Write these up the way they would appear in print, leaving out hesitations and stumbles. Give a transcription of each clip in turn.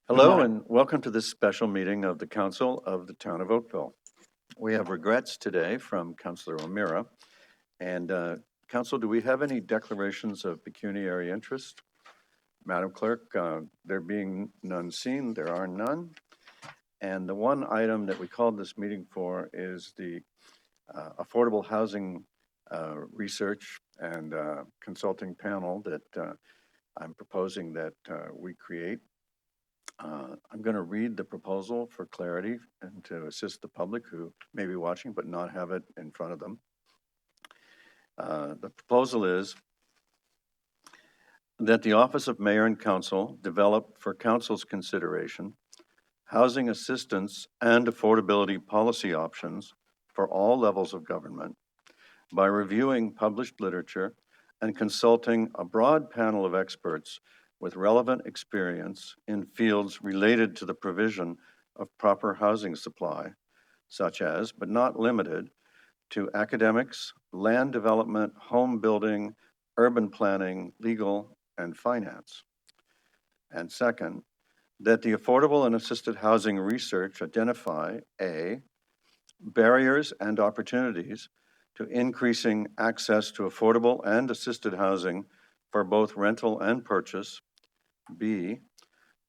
Hello and welcome to this special meeting of the Council of the Town of Oakville. We have regrets today from Councillor O'Meara. And Council, do we have any declarations of pecuniary interest? Madam Clerk, there being none seen, there are none. And the one item that we called this meeting for is the affordable housing research and consulting panel that I'm proposing that we create. I'm going to read the proposal for clarity and to assist the public who may be watching but not have it in front of them. The proposal is that the Office of Mayor and Council develop for Council's consideration housing assistance and affordability policy options for all levels of government by reviewing published literature and consulting a broad panel of experts with relevant experience in fields related to the provision of proper housing supply, such as, but not limited to academics, land development, home building, urban planning, legal, and finance. And second, that the affordable and assisted housing research identify A, barriers and opportunities to increasing access to affordable and assisted housing for both rental and purchase. B,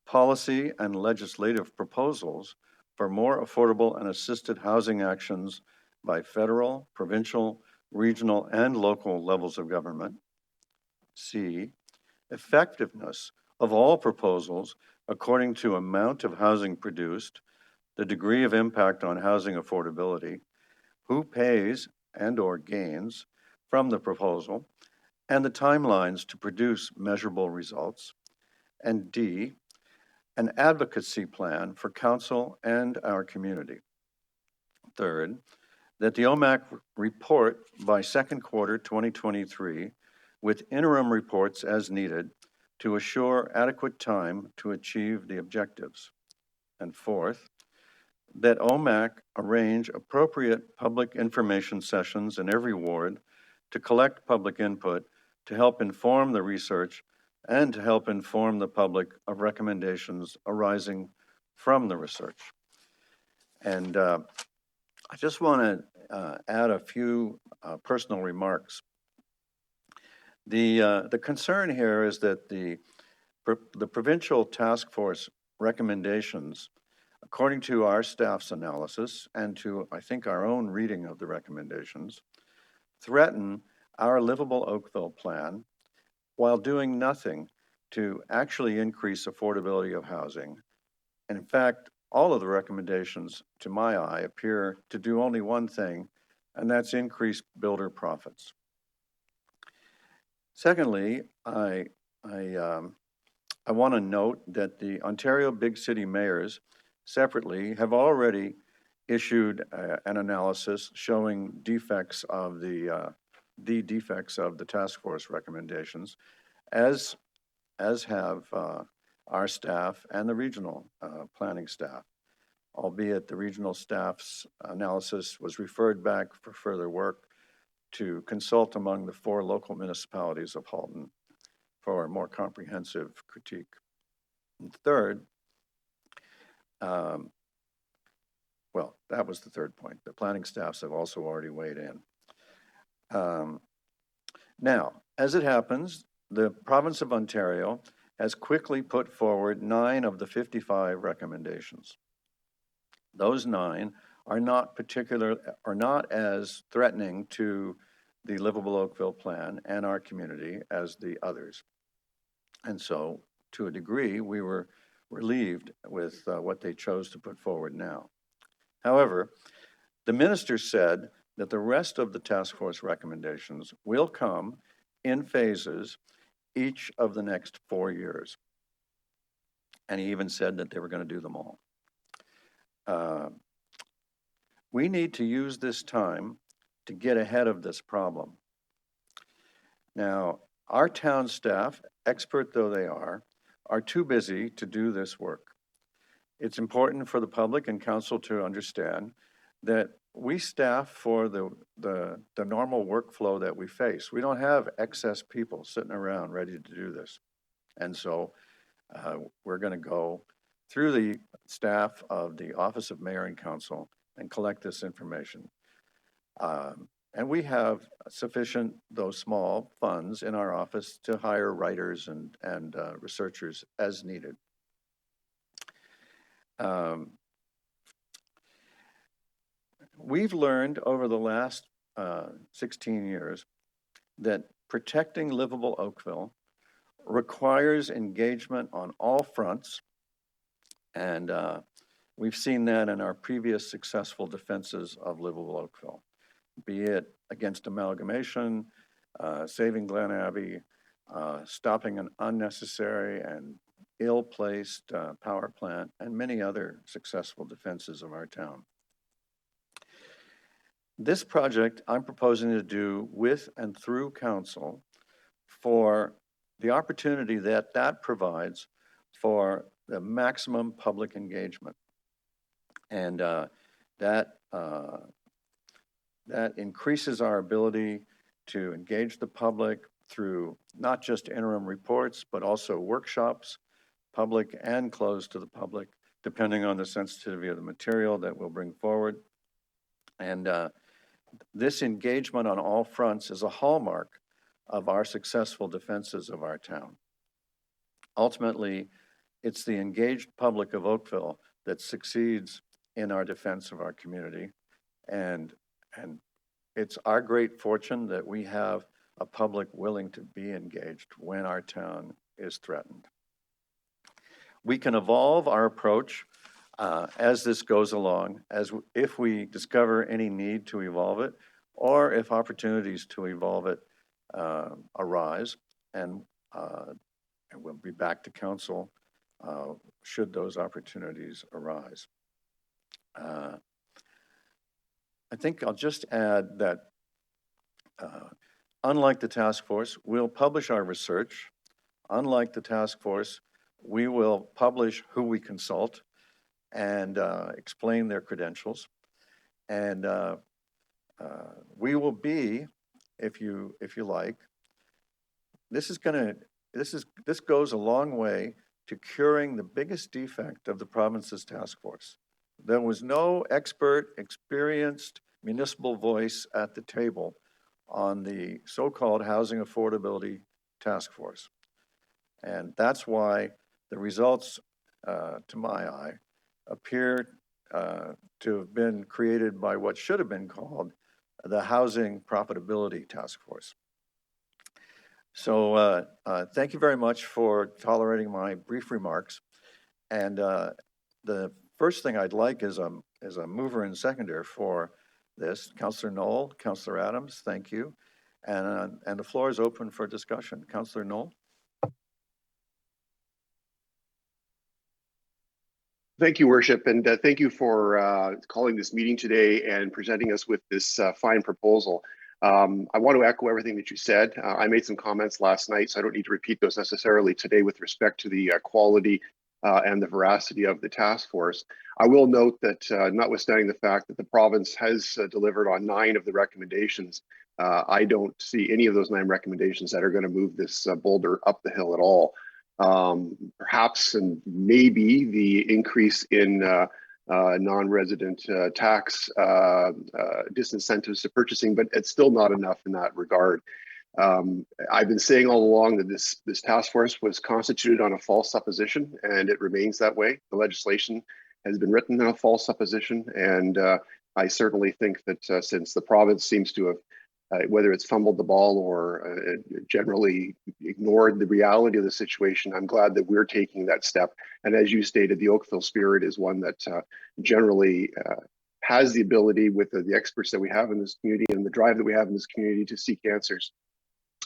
policy and legislative proposals for more affordable and assisted housing actions by federal, provincial, regional, and local levels of government. C, effectiveness of all proposals according to amount of housing produced, the degree of impact on housing affordability, who pays and/or gains from the proposal, and the timelines to produce measurable results. And D, an advocacy plan for council and our community. Third, that the OMAC report by second quarter 2023 with interim reports as needed to assure adequate time to achieve the objectives. And fourth, that OMAC arrange appropriate public information sessions in every ward to collect public input to help inform the research and to help inform the public of recommendations arising from the research. And I just want to add a few personal remarks. The concern here is that the provincial task force recommendations, according to our staff's analysis and to, I think, our own reading of the recommendations, threaten our Livable Oakville plan while doing nothing to actually increase affordability of housing. And in fact, all of the recommendations, to my eye, appear to do only one thing, and that's increase builder profits. Secondly, I want to note that the Ontario Big City Mayors separately have already issued an analysis showing defects of the defects of the task force recommendations, as have our staff and the regional planning staff, albeit the regional staff's analysis was referred back for further work to consult among the 4 local municipalities of Halton for a more comprehensive critique. And third, well, that was the third point. The planning staffs have also already weighed in. Now, as it happens, the province of Ontario has quickly put forward 9 of the 55 recommendations. Those 9 are not as threatening to the Livable Oakville plan and our community as the others. And so, to a degree, we were relieved with what they chose to put forward now. However, the minister said that the rest of the task force recommendations will come in phases each of the next 4 years. And he even said that they were going to do them all. We need to use this time to get ahead of this problem. Now, our town staff, expert though they are too busy to do this work. It's important for the public and council to understand that we staff for the normal workflow that we face. We don't have excess people sitting around ready to do this. And so we're going to go through the staff of the Office of Mayor and Council and collect this information. And we have sufficient, though small, funds in our office to hire writers and researchers as needed. We've learned over the last 16 years that protecting livable Oakville requires engagement on all fronts, and we've seen that in our previous successful defenses of livable Oakville, be it against amalgamation, saving Glen Abbey, stopping an unnecessary and ill-placed power plant, and many other successful defenses of our town. This project I'm proposing to do with and through council for the opportunity that provides for the maximum public engagement. And that increases our ability to engage the public through not just interim reports, but also workshops, public and closed to the public, depending on the sensitivity of the material that we'll bring forward. And this engagement on all fronts is a hallmark of our successful defenses of our town. Ultimately, it's the engaged public of Oakville that succeeds in our defense of our community. And it's our great fortune that we have a public willing to be engaged when our town is threatened. We can evolve our approach as this goes along, if we discover any need to evolve it, or if opportunities to evolve it arise, and we'll be back to council should those opportunities arise. I think I'll just add that unlike the task force, we'll publish our research. Unlike the task force, we will publish who we consult and explain their credentials. And we will be, if you like, this goes a long way to curing the biggest defect of the province's task force. There was no expert, experienced municipal voice at the table on the so-called housing affordability task force. And that's why the results, to my eye, appear to have been created by what should have been called the Housing Profitability Task Force. So thank you very much for tolerating my brief remarks. And the first thing I'd like is a mover and seconder for this, Councillor Knoll, Councillor Adams, thank you. And the floor is open for discussion. Councillor Knoll. Thank you, Worship, and thank you for calling this meeting today and presenting us with this fine proposal. I want to echo everything that you said. I made some comments last night, so I don't need to repeat those necessarily today with respect to the quality and the veracity of the task force. I will note that notwithstanding the fact that the province has delivered on 9 of the recommendations, I don't see any of those 9 recommendations that are going to move this boulder up the hill at all. Perhaps and maybe the increase in non-resident tax disincentives to purchasing, but it's still not enough in that regard. I've been saying all along that this task force was constituted on a false supposition, and it remains that way. The legislation has been written on a false supposition, and I certainly think that since the province seems to have whether it's fumbled the ball or generally ignored the reality of the situation, I'm glad that we're taking that step. And as you stated, the Oakville spirit is one that generally has the ability with the experts that we have in this community and the drive that we have in this community to seek answers.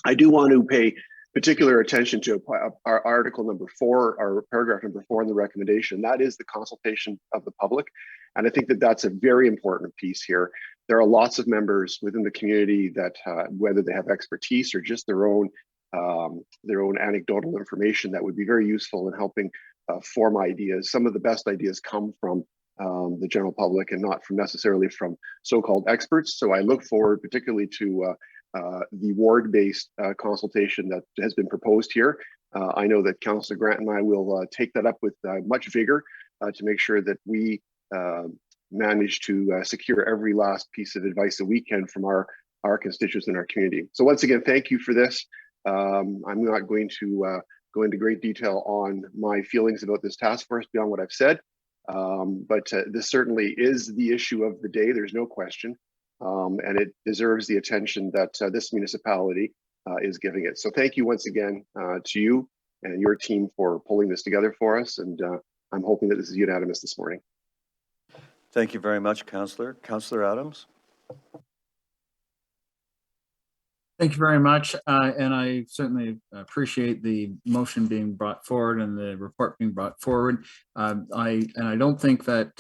I do want to pay particular attention to our article number 4, our paragraph number 4 in the recommendation. That is the consultation of the public. And I think that that's a very important piece here. There are lots of members within the community that, whether they have expertise or just their own anecdotal information, that would be very useful in helping form ideas. Some of the best ideas come from the general public and not necessarily from so-called experts. So I look forward particularly to the ward-based consultation that has been proposed here. I know that Councillor Grant and I will take that up with much vigor to make sure that we manage to secure every last piece of advice that we can from our constituents in our community. So once again, thank you for this. I'm not going to go into great detail on my feelings about this task force beyond what I've said, but this certainly is the issue of the day, there's no question, and it deserves the attention that this municipality is giving it. So thank you once again to you and your team for pulling this together for us, and I'm hoping that this is unanimous this morning. Thank you very much, Councillor. Councillor Adams? Thank you very much, and I certainly appreciate the motion being brought forward and the report being brought forward. I don't think that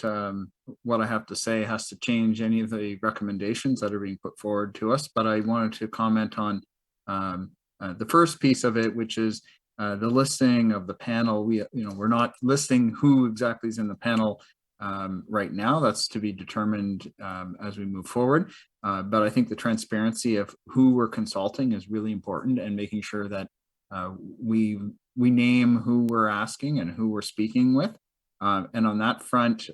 what I have to say has to change any of the recommendations that are being put forward to us, but I wanted to comment on the first piece of it, which is the listing of the panel. We're not listing who exactly is in the panel right now. That's to be determined as we move forward. But I think the transparency of who we're consulting is really important, and making sure that we name who we're asking and who we're speaking with. And on that front,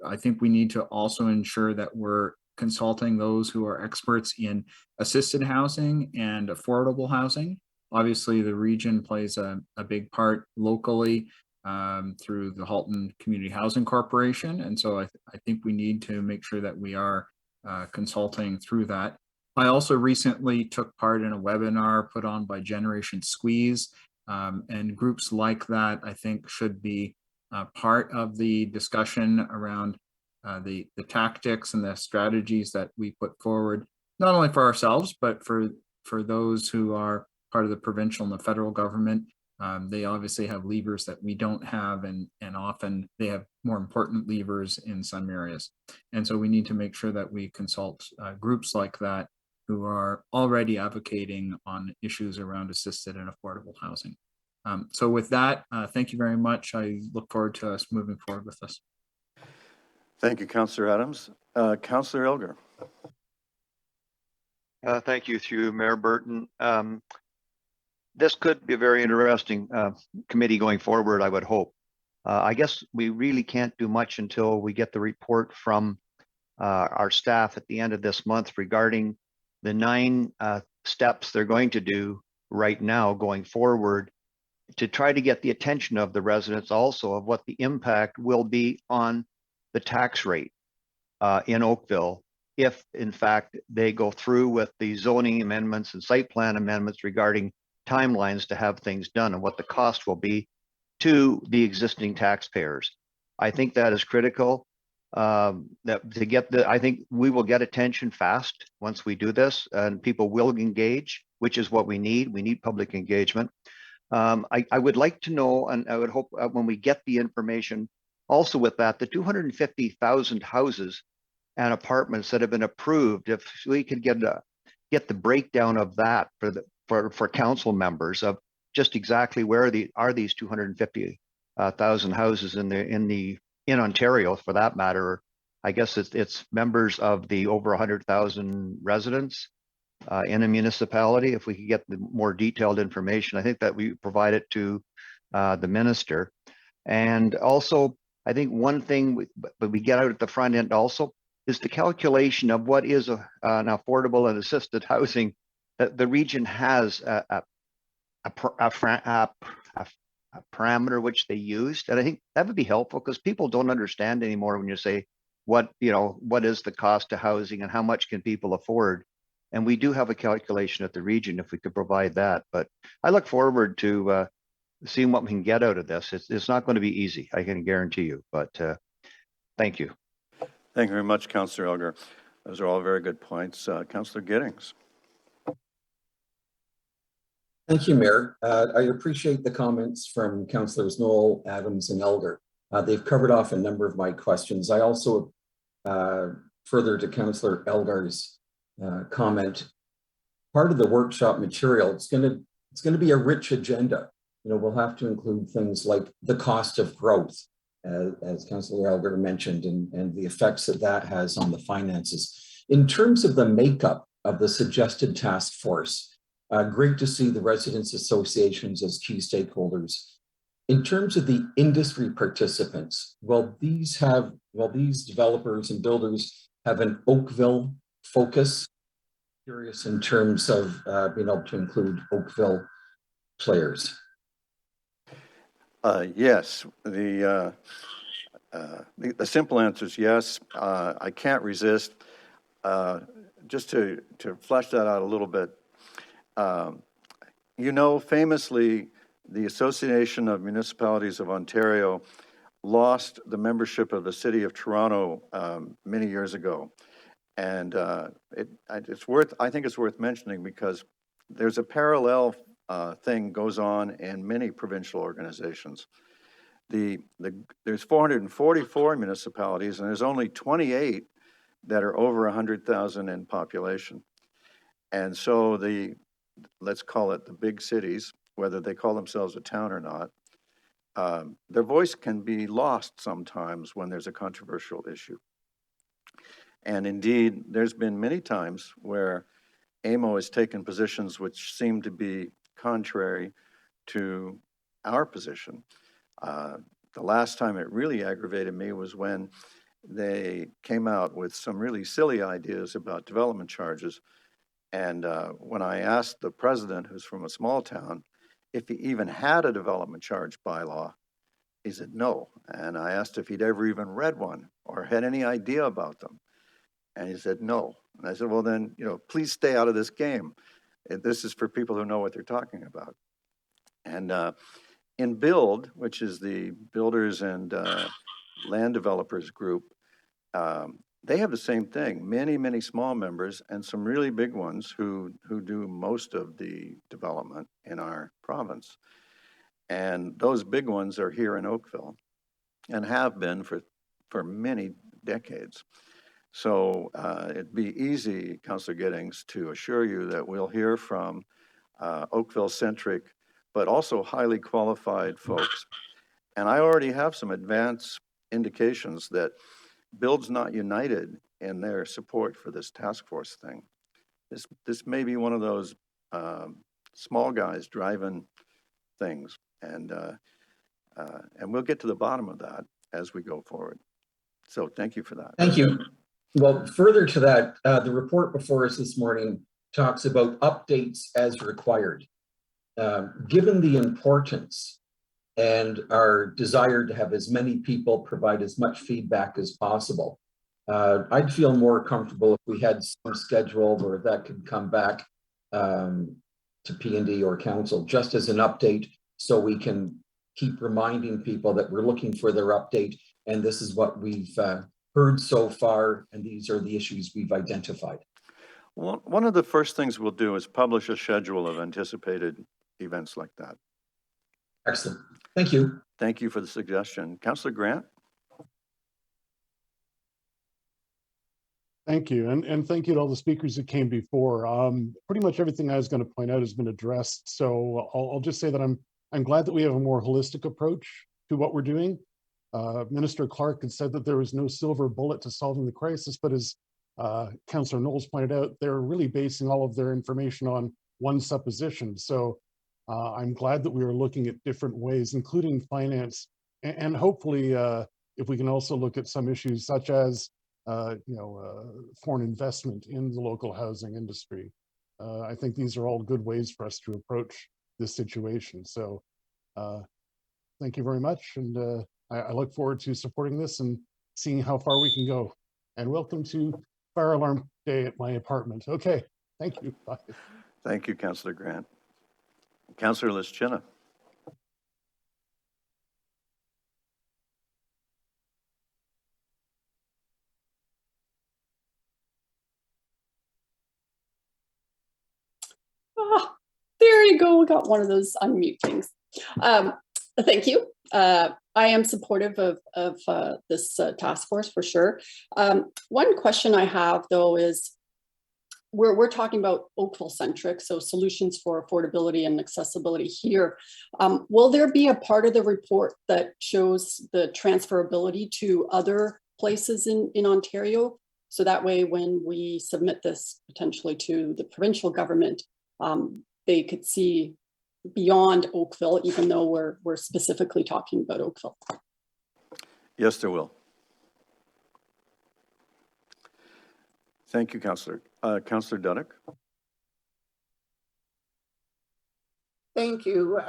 I think we need to also ensure that we're consulting those who are experts in assisted housing and affordable housing. Obviously, the region plays a big part locally through the Halton Community Housing Corporation. And so I think we need to make sure that we are consulting through that. I also recently took part in a webinar put on by Generation Squeeze, and groups like that I think should be part of the discussion around the tactics and the strategies that we put forward, not only for ourselves, but for those who are part of the provincial and the federal government. They obviously have levers that we don't have, and often they have more important levers in some areas. And so we need to make sure that we consult groups like that who are already advocating on issues around assisted and affordable housing. So with that, thank you very much. I look forward to us moving forward with this. Thank you, Councillor Adams. Councillor Elgar. Thank you, through Mayor Burton. This could be a very interesting committee going forward, I would hope. I guess we really can't do much until we get the report from our staff at the end of this month regarding the 9 steps they're going to do right now going forward to try to get the attention of the residents also of what the impact will be on the tax rate in Oakville if in fact they go through with the zoning amendments and site plan amendments regarding timelines to have things done, and what the cost will be to the existing taxpayers. I think that is critical. I think we will get attention fast once we do this, and people will engage, which is what we need. We need public engagement. I would like to know, and I would hope when we get the information also with that, the 250,000 houses and apartments that have been approved, if we could get the breakdown of that for council members of just exactly where are these 250,000 houses in Ontario, for that matter. I guess it's members of the over 100,000 residents in a municipality. If we could get the more detailed information, I think that we provide it to the minister. And also, I think one thing but we get out at the front end also is the calculation of what is an affordable and assisted housing. The region has a parameter which they used, and I think that would be helpful because people don't understand anymore when you say what is the cost of housing and how much can people afford. And we do have a calculation at the region if we could provide that. But I look forward to seeing what we can get out of this. It's not going to be easy, I can guarantee you. But thank you. Thank you very much, Councillor Elgar. Those are all very good points. Councillor Gittings. Thank you, Mayor. I appreciate the comments from Councillors Knoll, Adams, and Elgar. They've covered off a number of my questions. I also, further to Councillor Elgar's comment, part of the workshop material, it's going to be a rich agenda. We'll have to include things like the cost of growth, as Councillor Elgar mentioned, and the effects that has on the finances. In terms of the makeup of the suggested task force, Great to see the residents associations as key stakeholders. In terms of the industry participants, will these developers and builders have an Oakville focus? Curious in terms of being able to include Oakville players. Yes, the simple answer is yes. I can't resist. Just to flesh that out a little bit, you know, famously, the Association of Municipalities of Ontario lost the membership of the City of Toronto many years ago. And I think it's worth mentioning because there's a parallel thing goes on in many provincial organizations. There's 444 municipalities, and there's only 28 that are over 100,000 in population. And so let's call it the big cities, whether they call themselves a town or not, their voice can be lost sometimes when there's a controversial issue. And indeed, there's been many times where AMO has taken positions which seem to be contrary to our position. The last time it really aggravated me was when they came out with some really silly ideas about development charges. And when I asked the president, who's from a small town, if he even had a development charge bylaw, he said no. And I asked if he'd ever even read one or had any idea about them. And he said no. And I said, well then, you know, please stay out of this game. This is for people who know what they're talking about. And in BUILD, which is the Builders and Land Developers Group, they have the same thing. Many, many small members and some really big ones who do most of the development in our province. And those big ones are here in Oakville and have been for many decades. So it'd be easy, Councillor Gittings, to assure you that we'll hear from Oakville-centric, but also highly qualified folks. And I already have some advance indications that BUILD's not united in their support for this task force thing. This may be one of those small guys driving things, and we'll get to the bottom of that as we go forward. So thank you for that. Thank you. Well, further to that, the report before us this morning talks about updates as required. Given the importance and our desire to have as many people provide as much feedback as possible, I'd feel more comfortable if we had some schedule where that could come back to P&D or council just as an update, so we can keep reminding people that we're looking for their update and this is what we've heard so far and these are the issues we've identified. Well, one of the first things we'll do is publish a schedule of anticipated events like that. Excellent. Thank you. Thank you for the suggestion. Councillor Grant? Thank you. And thank you to all the speakers that came before. Pretty much everything I was going to point out has been addressed. So I'll just say that I'm glad that we have a more holistic approach to what we're doing. Minister Clark had said that there was no silver bullet to solving the crisis, but as Councillor Knowles pointed out, they're really basing all of their information on one supposition. So I'm glad that we are looking at different ways, including finance, and hopefully if we can also look at some issues such as foreign investment in the local housing industry. I think these are all good ways for us to approach this situation. So thank you very much. And I look forward to supporting this and seeing how far we can go. And welcome to Fire Alarm Day at my apartment. Okay, thank you. Bye. Thank you, Councillor Grant. Councillor Lishchyna. Oh, there you go. We got one of those unmute things. Thank you. I am supportive of this task force for sure. One question I have though is, we're talking about Oakville centric, so solutions for affordability and accessibility here. Will there be a part of the report that shows the transferability to other places in Ontario? So that way, when we submit this potentially to the provincial government, they could see beyond Oakville, even though we're specifically talking about Oakville. Yes, there will. Thank you, Councillor. Councillor Duddeck. Thank you.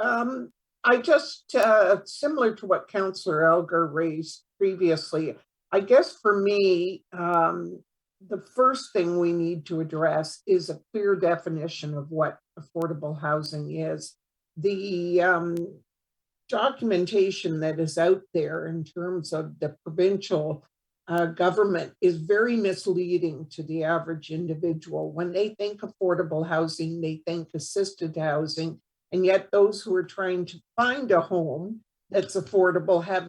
I just, similar to what Councillor Elgar raised previously, I guess for me, the first thing we need to address is a clear definition of what affordable housing is. The documentation that is out there in terms of the provincial government is very misleading to the average individual. When they think affordable housing, they think assisted housing, and yet those who are trying to find a home that's affordable have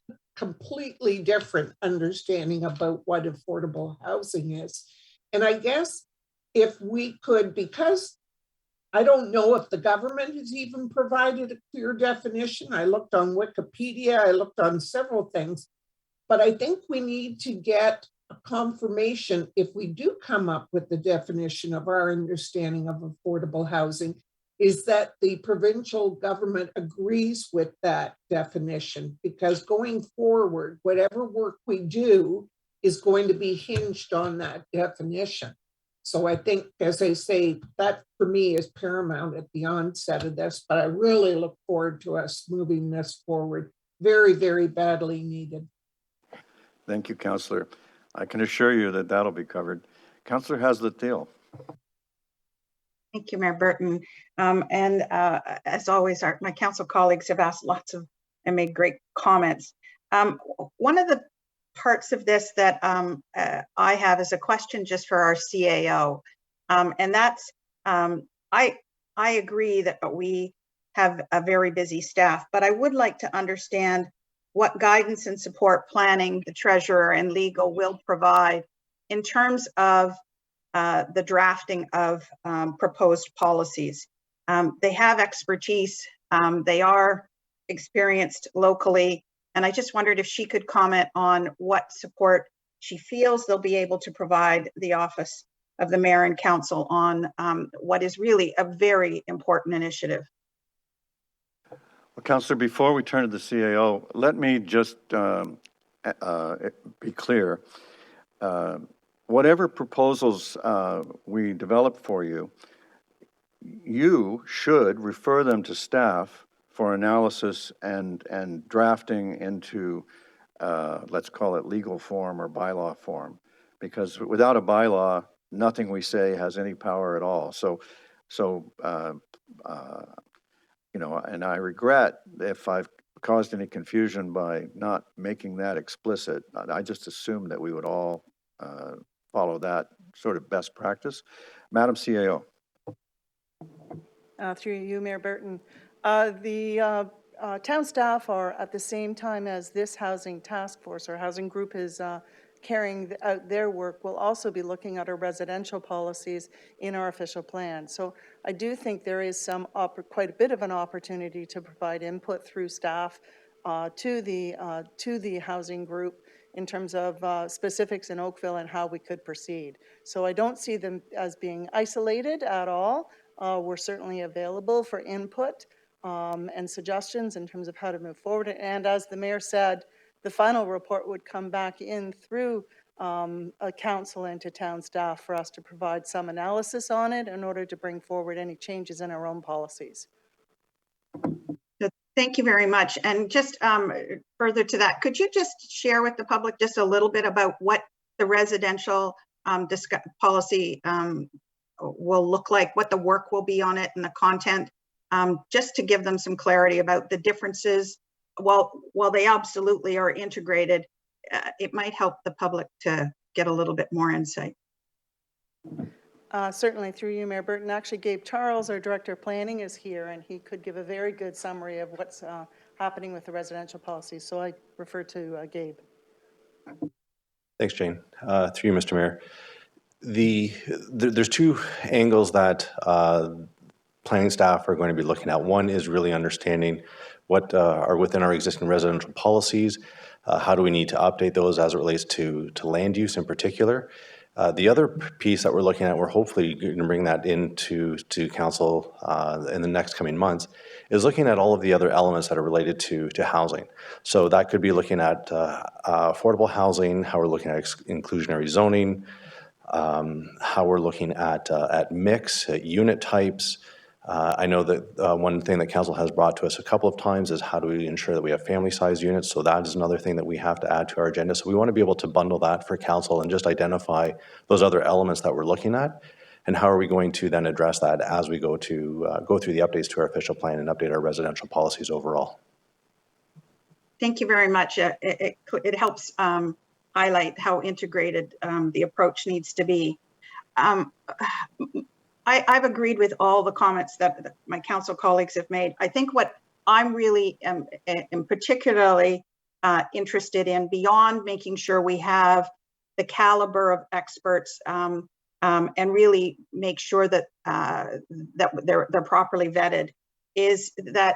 a completely different understanding about what affordable housing is. And I guess if we could, because I don't know if the government has even provided a clear definition. I looked on Wikipedia, I looked on several things, but I think we need to get a confirmation if we do come up with the definition of our understanding of affordable housing, is that the provincial government agrees with that definition, because going forward, whatever work we do is going to be hinged on that definition. So I think, as I say, that for me is paramount at the onset of this, but I really look forward to us moving this forward. Very, very badly needed. Thank you, Councillor. I can assure you that that'll be covered. Councillor Haslett-Theall. Thank you, Mayor Burton. As always, my council colleagues have asked lots of and made great comments. One of the parts of this that I have is a question just for our CAO. And that's, I agree that we have a very busy staff, but I would like to understand what guidance and support planning the treasurer and legal will provide in terms of the drafting of proposed policies. They have expertise, they are experienced locally, and I just wondered if she could comment on what support she feels they'll be able to provide the office of the mayor and council on what is really a very important initiative. Well, Councillor, before we turn to the CAO, let me just be clear. Whatever proposals we develop for you, you should refer them to staff for analysis and drafting into, let's call it legal form or bylaw form, because without a bylaw, nothing we say has any power at all. So you know, and I regret if I've caused any confusion by not making that explicit. I just assumed that we would all follow that sort of best practice. Madam CAO. Through you, Mayor Burton. The town staff are, at the same time as this housing task force or housing group is carrying out their work, will also be looking at our residential policies in our official plan. So I do think there is quite a bit of an opportunity to provide input through staff to the housing group in terms of specifics in Oakville and how we could proceed. So I don't see them as being isolated at all. We're certainly available for input and suggestions in terms of how to move forward. And as the mayor said, the final report would come back in through a council and to town staff for us to provide some analysis on it in order to bring forward any changes in our own policies. Thank you very much. And just further to that, could you just share with the public just a little bit about what the residential policy will look like, what the work will be on it and the content, just to give them some clarity about the differences. While they absolutely are integrated, it might help the public to get a little bit more insight. Certainly, through you, Mayor Burton. Actually, Gabe Charles, our Director of Planning, is here, and he could give a very good summary of what's happening with the residential policy. So I refer to Gabe. Thanks, Jane. Through you, Mr. Mayor. There's two angles that planning staff are going to be looking at. One is really understanding what are within our existing residential policies. How do we need to update those as it relates to land use in particular? The other piece that we're looking at, we're hopefully going to bring that into council in the next coming months, is looking at all of the other elements that are related to housing. So that could be looking at affordable housing, how we're looking at inclusionary zoning, how we're looking at mix, at unit types. I know that one thing that council has brought to us a couple of times is how do we ensure that we have family-sized units? So that is another thing that we have to add to our agenda. So we want to be able to bundle that for council and just identify those other elements that we're looking at, and how are we going to then address that as we go through the updates to our official plan and update our residential policies overall. Thank you very much. It helps highlight how integrated the approach needs to be. I've agreed with all the comments that my council colleagues have made. I think what I'm really am particularly interested in, beyond making sure we have the caliber of experts and really make sure that that they're properly vetted, is that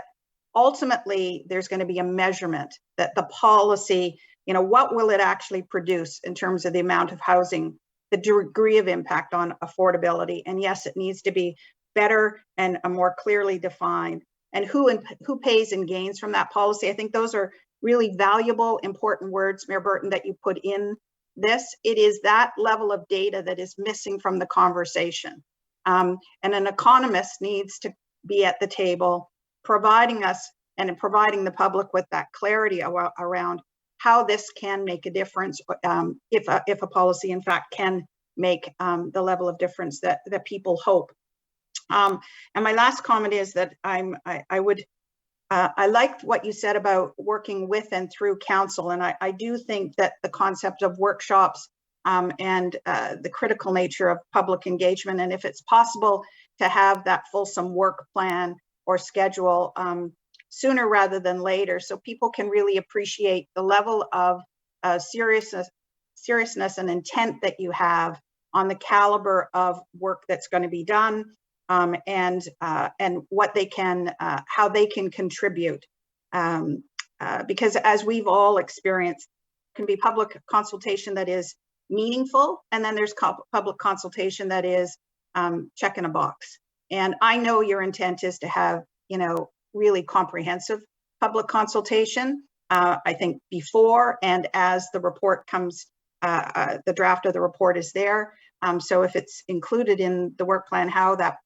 ultimately there's going to be a measurement that the policy, you know, what will it actually produce in terms of the amount of housing, the degree of impact on affordability. And yes, it needs to be better and more clearly defined. And who pays and gains from that policy. I think those are really valuable, important words, Mayor Burton, that you put in this. It is that level of data that is missing from the conversation. And an economist needs to be at the table, providing us and providing the public with that clarity around how this can make a difference, if a policy in fact can make the level of difference that people hope. And my last comment is that I liked what you said about working with and through council, and I do think that the concept of workshops and the critical nature of public engagement, and if it's possible to have that fulsome work plan or schedule sooner rather than later, so people can really appreciate the level of seriousness and intent that you have on the caliber of work that's going to be done, and what they can, how they can contribute. Because as we've all experienced, can be public consultation that is meaningful, and then there's public consultation that is checking a box. And I know your intent is to have, you know, really comprehensive public consultation. I think before and as the report comes, the draft of the report is there. So if it's included in the work plan, how that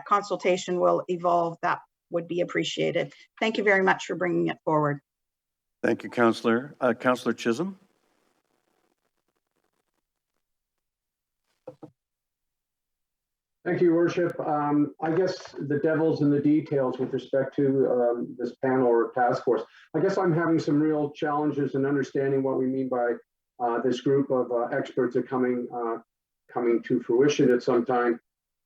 consultation will evolve, that would be appreciated. Thank you very much for bringing it forward. Thank you, Councillor. Councillor Chisholm. Thank you, Your Worship. I guess the devil's in the details with respect to this panel or task force. I guess I'm having some real challenges in understanding what we mean by this group of experts are coming to fruition at some time.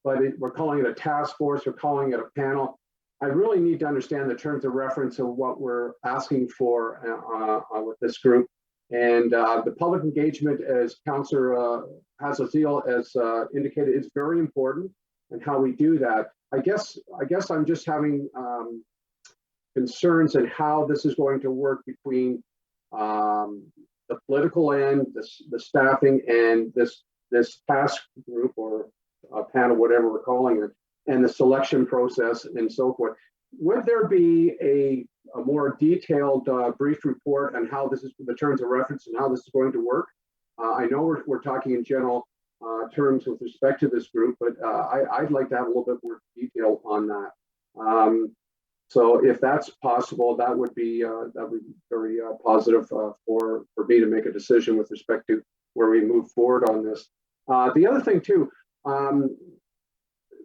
But we're calling it a task force, we're calling it a panel. I really need to understand the terms of reference of what we're asking for with this group. And the public engagement, as Councillor Haslett-Theall has indicated, is very important, and how we do that. I guess I'm just having concerns in how this is going to work between the political end, the staffing, and this task group or panel, whatever we're calling it, and the selection process and so forth. Would there be a more detailed brief report on how this is, the terms of reference, and how this is going to work? I know we're talking in general terms with respect to this group, but I'd like to have a little bit more detail on that. So if that's possible, that would be very positive for me to make a decision with respect to where we move forward on this. The other thing too,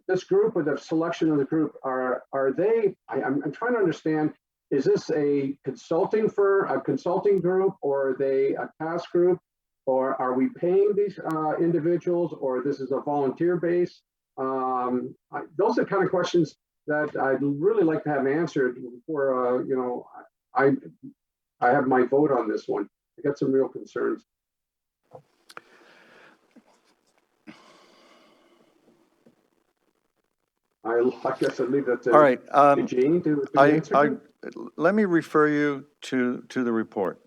this group, or the selection of the group, are they? I'm trying to understand. Is this a consulting group, or are they a task group, or are we paying these individuals, or this is a volunteer base? Those are the kind of questions that I'd really like to have answered before you know, I have my vote on this one. I got some real concerns. I guess I'll leave that to, all right, to Jane to answer. Let me refer you to the report.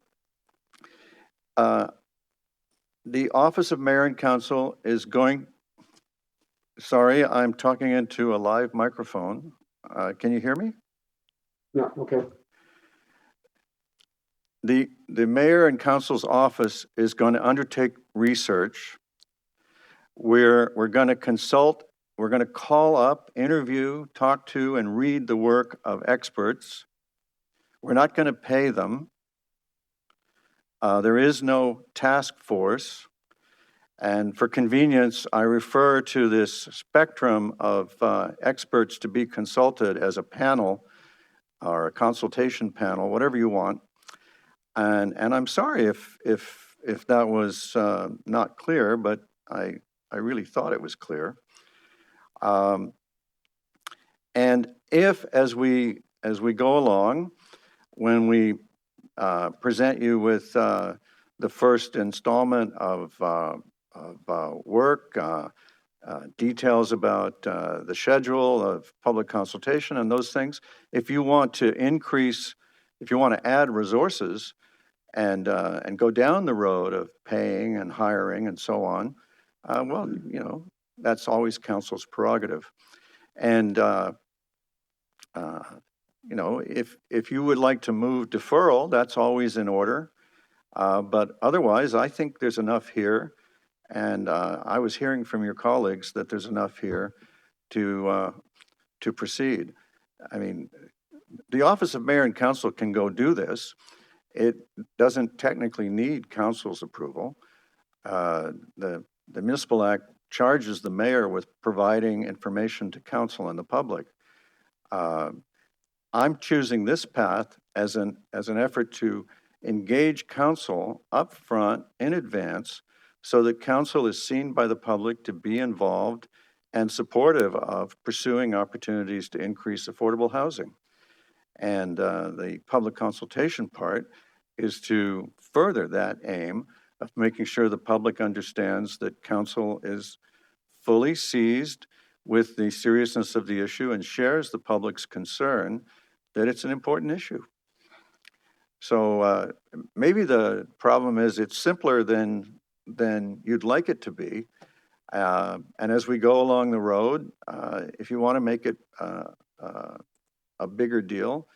The Office of Mayor and Council is going, sorry, I'm talking into a live microphone. Can you hear me? Yeah, okay. The Mayor and Council's office is going to undertake research. We're going to consult, we're going to call up, interview, talk to, and read the work of experts. We're not going to pay them. There is no task force. And for convenience, I refer to this spectrum of experts to be consulted as a panel or a consultation panel, whatever you want. And I'm sorry if that was not clear, but I really thought it was clear. And if, as we go along, when we present you with the first installment of work, details about the schedule of public consultation and those things, if you want to increase, if you want to add resources and go down the road of paying and hiring and so on, well, you know, that's always council's prerogative. And you know, if you would like to move deferral, that's always in order. But otherwise, I think there's enough here. And I was hearing from your colleagues that there's enough here to proceed. I mean, the Office of Mayor and Council can go do this. It doesn't technically need council's approval. The Municipal Act charges the mayor with providing information to council and the public. I'm choosing this path as an effort to engage council up front in advance so that council is seen by the public to be involved and supportive of pursuing opportunities to increase affordable housing. And the public consultation part is to further that aim of making sure the public understands that council is fully seized with the seriousness of the issue and shares the public's concern that it's an important issue. So maybe the problem is it's simpler than you'd like it to be. And as we go along the road, if you want to make it a bigger deal,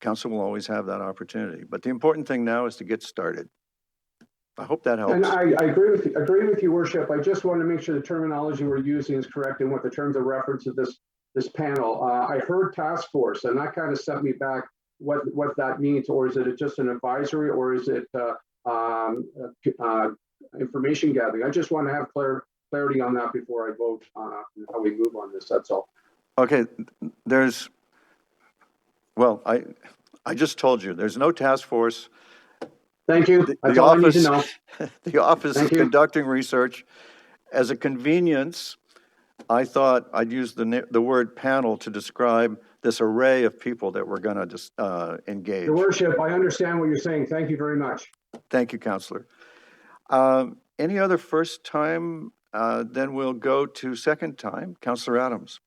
council will always have that opportunity. But the important thing now is to get started. I hope that helps. And I agree with you, Worship. I just want to make sure the terminology we're using is correct and what the terms of reference of this panel. I heard task force, and that kind of set me back what that means, or is it just an advisory, or is it information gathering? I just want to have clarity on that before I vote on how we move on this. That's all. Okay, well, I just told you, there's no task force. Thank you. That's all I need to know. The office is conducting research. As a convenience, I thought I'd use the word panel to describe this array of people that we're going to just engage. Your Worship, I understand what you're saying. Thank you very much. Thank you, Councillor. Any other first time? Then we'll go to second time. Councillor Adams.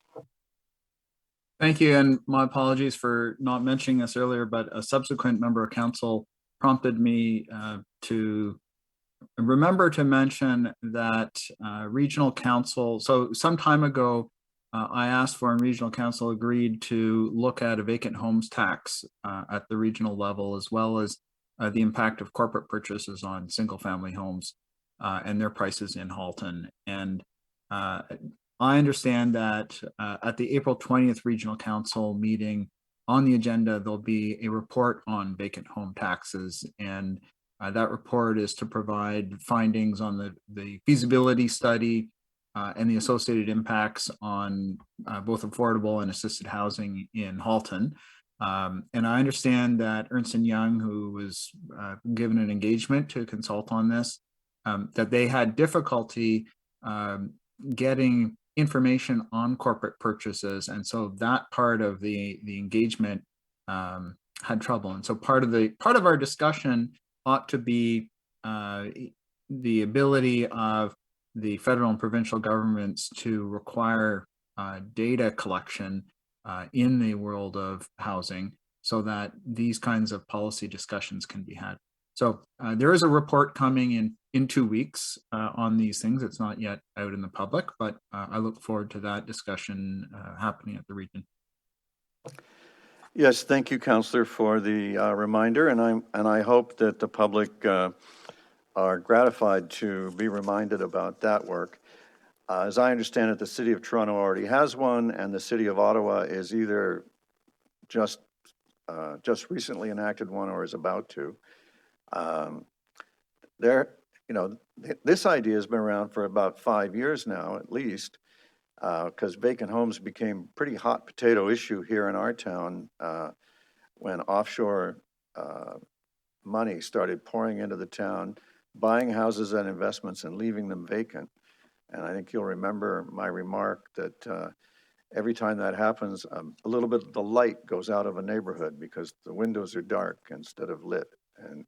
Thank you, and my apologies for not mentioning this earlier, but a subsequent member of council prompted me to remember to mention that regional council, so some time ago, I asked for and regional council agreed to look at a vacant homes tax at the regional level, as well as the impact of corporate purchases on single family homes and their prices in Halton. And I understand that at the April 20th regional council meeting, on the agenda, there'll be a report on vacant home taxes, and that report is to provide findings on the feasibility study and the associated impacts on both affordable and assisted housing in Halton. And I understand that Ernst & Young, who was given an engagement to consult on this, that they had difficulty getting information on corporate purchases, and so that part of the engagement had trouble. And so part of our discussion ought to be the ability of the federal and provincial governments to require data collection in the world of housing, so that these kinds of policy discussions can be had. So there is a report coming in 2 weeks on these things. It's not yet out in the public, but I look forward to that discussion happening at the region. Yes, thank you, Councillor, for the reminder, and I hope that the public are gratified to be reminded about that work. As I understand it, the City of Toronto already has one, and the City of Ottawa is either just recently enacted one or is about to. This idea has been around for about 5 years now, at least, because vacant homes became a pretty hot potato issue here in our town when offshore money started pouring into the town, buying houses and investments and leaving them vacant. And I think you'll remember my remark that every time that happens, a little bit of the light goes out of a neighborhood because the windows are dark instead of lit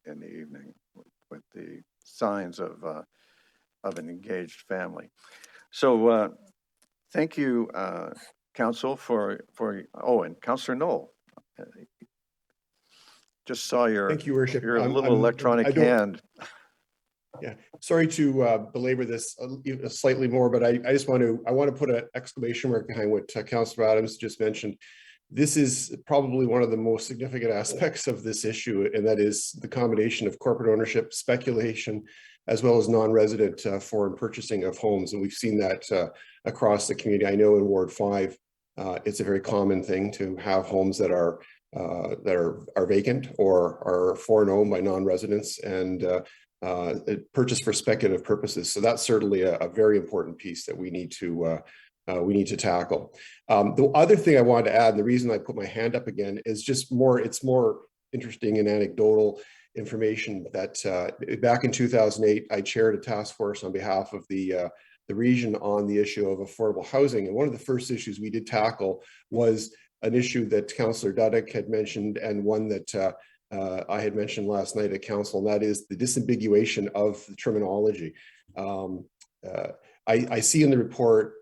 in the evening with the signs of an engaged family. So thank you, Council, and Councillor Knoll. Just saw Thank you, Worship. your little electronic hand. Yeah, sorry to belabor this slightly more, but I want to put an exclamation mark behind what Councillor Adams just mentioned. This is probably one of the most significant aspects of this issue, and that is the combination of corporate ownership, speculation, as well as non-resident foreign purchasing of homes. And we've seen that across the community. I know in Ward 5, it's a very common thing to have homes that are vacant or are foreign owned by non-residents and purchased for speculative purposes. So that's certainly a very important piece that we need to tackle. The other thing I wanted to add, and the reason I put my hand up again, is it's more interesting and anecdotal information that back in 2008, I chaired a task force on behalf of the region on the issue of affordable housing. And one of the first issues we did tackle was an issue that Councillor Duddeck had mentioned, and one that I had mentioned last night at council, and that is the disambiguation of the terminology. I see in the report,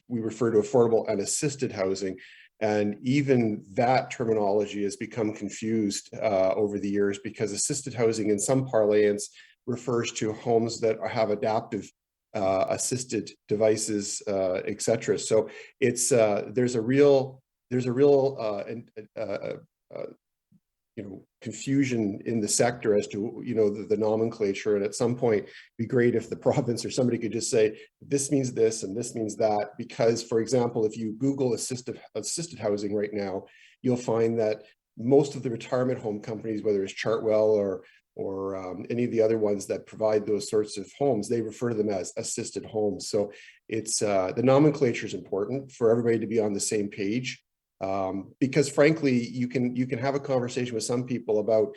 we refer to affordable and assisted housing, and even that terminology has become confused over the years, because assisted housing in some parlance refers to homes that have adaptive assisted devices, etc. So it's there's a real confusion in the sector as to the nomenclature, and at some point it'd be great if the province or somebody could just say this means this and this means that, because for example, if you Google assisted housing right now, you'll find that most of the retirement home companies, whether it's Chartwell or any of the other ones that provide those sorts of homes, they refer to them as assisted homes. So it's the nomenclature is important for everybody to be on the same page. Because frankly, you can have a conversation with some people about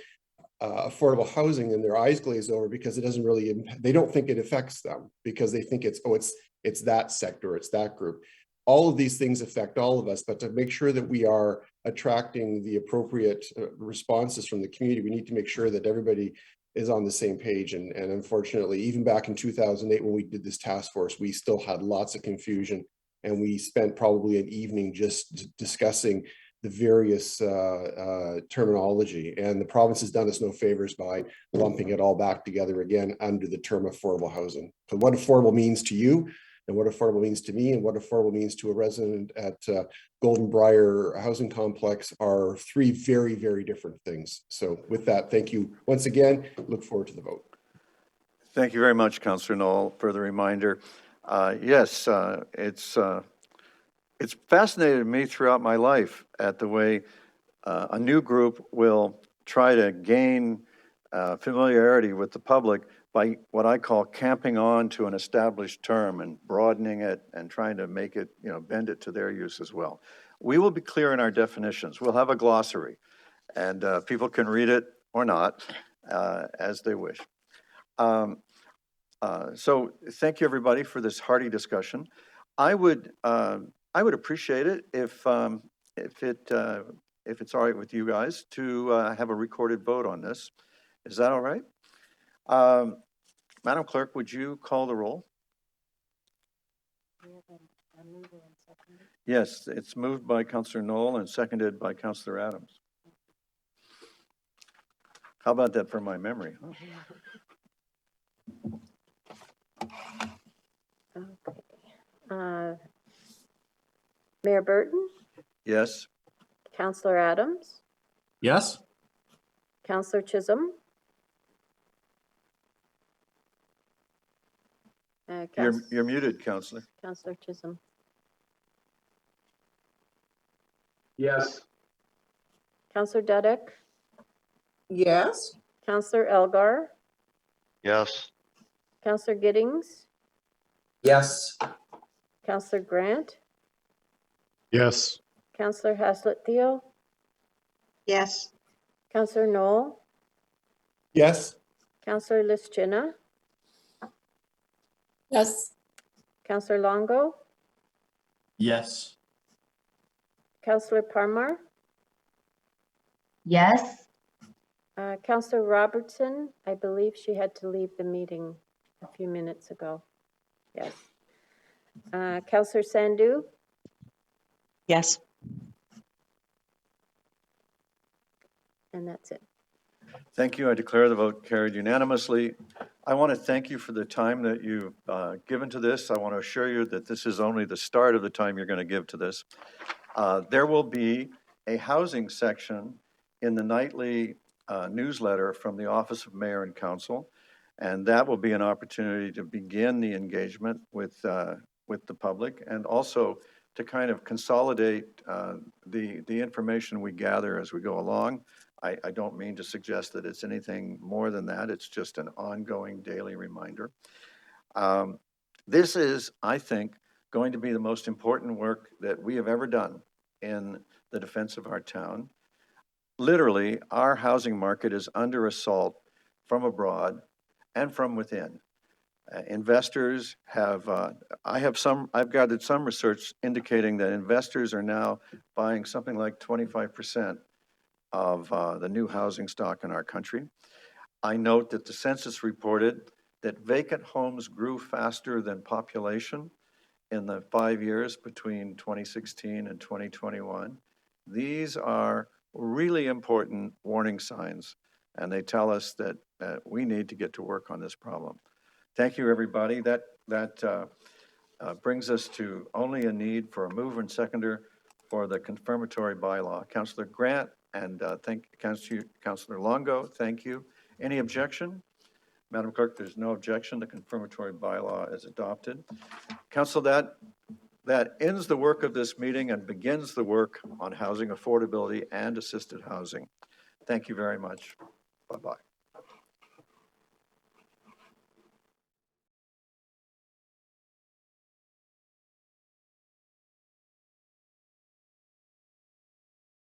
affordable housing and their eyes glaze over because it doesn't really, they don't think it affects them, because they think it's that sector, it's that group. All of these things affect all of us, but to make sure that we are attracting the appropriate responses from the community, we need to make sure that everybody is on the same page. And unfortunately, even back in 2008, when we did this task force, we still had lots of confusion. And we spent probably an evening just discussing the various terminology. And the province has done us no favors by lumping it all back together again under the term affordable housing. So what affordable means to you, and what affordable means to me, and what affordable means to a resident at Golden Briar Housing Complex are three very, very different things. So with that, thank you once again. Look forward to the vote. Thank you very much, Councillor Knoll, for the reminder. Yes, it's fascinated me throughout my life at the way a new group will try to gain familiarity with the public by what I call camping on to an established term and broadening it and trying to make it, bend it to their use as well. We will be clear in our definitions. We'll have a glossary, and people can read it or not as they wish. So thank you, everybody, for this hearty discussion. I would appreciate it if it's all right with you guys to have a recorded vote on this. Is that all right? Madam Clerk, would you call the roll? Yes, it's moved by Councillor Knoll and seconded by Councillor Adams. How about that for my memory? Okay. Mayor Burton, Yes? Councillor Adams, Yes? Councillor Chisholm. You're muted, Councillor. Councillor Chisholm. Yes. Councillor Duddeck, Yes, Councillor Elgar, Yes. Councillor Gittings, Yes, Councillor Grant, Yes. Councillor Haslett-Theall, Yes. Councillor Knoll, Yes. Councillor Lishchyna, Yes. Councillor Longo, Yes. Councillor Parmar, Yes. Councillor Robertson. I believe she had to leave the meeting a few minutes ago. Yes. Councillor Sandhu, Yes. and that's it. Thank you. I declare the vote carried unanimously. I want to thank you for the time that you've given to this. I want to assure you that this is only the start of the time you're going to give to this. There will be a housing section in the nightly newsletter from the Office of Mayor and Council, and that will be an opportunity to begin the engagement with the public, and also to kind of consolidate the information we gather as we go along. I don't mean to suggest that it's anything more than that. It's just an ongoing daily reminder. This is, I think, going to be the most important work that we have ever done in the defense of our town. Literally, our housing market is under assault from abroad and from within. Investors have, I've gathered some research indicating that investors are now buying something like 25% of the new housing stock in our country. I note that the census reported that vacant homes grew faster than population in the 5 years between 2016 and 2021. These are really important warning signs, and they tell us that we need to get to work on this problem. Thank you, everybody. That brings us to only a need for a mover and seconder for the confirmatory bylaw. Councillor Grant and Councillor Longo, thank you. Any objection? Madam Clerk, there's no objection. The confirmatory bylaw is adopted. Council, that ends the work of this meeting and begins the work on housing affordability and assisted housing. Thank you very much. Bye-bye.